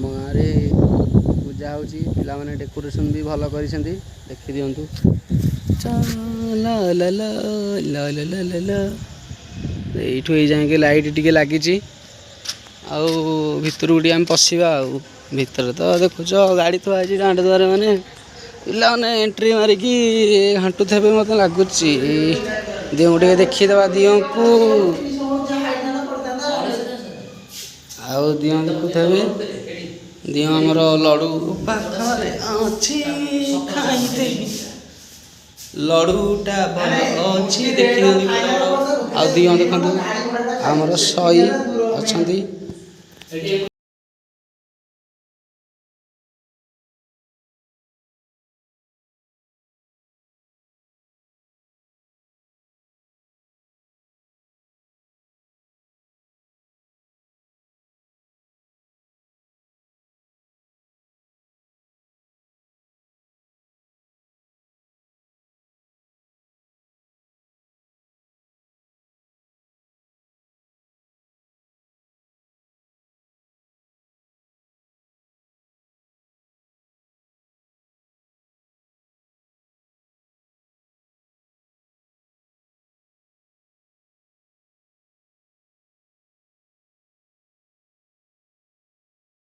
आम गाँव पूजा होची पिला माने डेकोरेशन भी भल कर देखी दिंतु यू जाए लाइट टी लगी भितर टे आम पशिया भितर तो देखुच गाड़ी थुआ दांड द्वार मैंने पिला मैंने एंट्री मारिकी हाँटु थे मत लगुच दियों टे देखीदे दियों को आउ दियों देखुथे दियों आमर लड़ू पाखे अच्छी खाई लड़ूटा भल अच्छी देखी आ दियों देखते आमर सई अच्छा।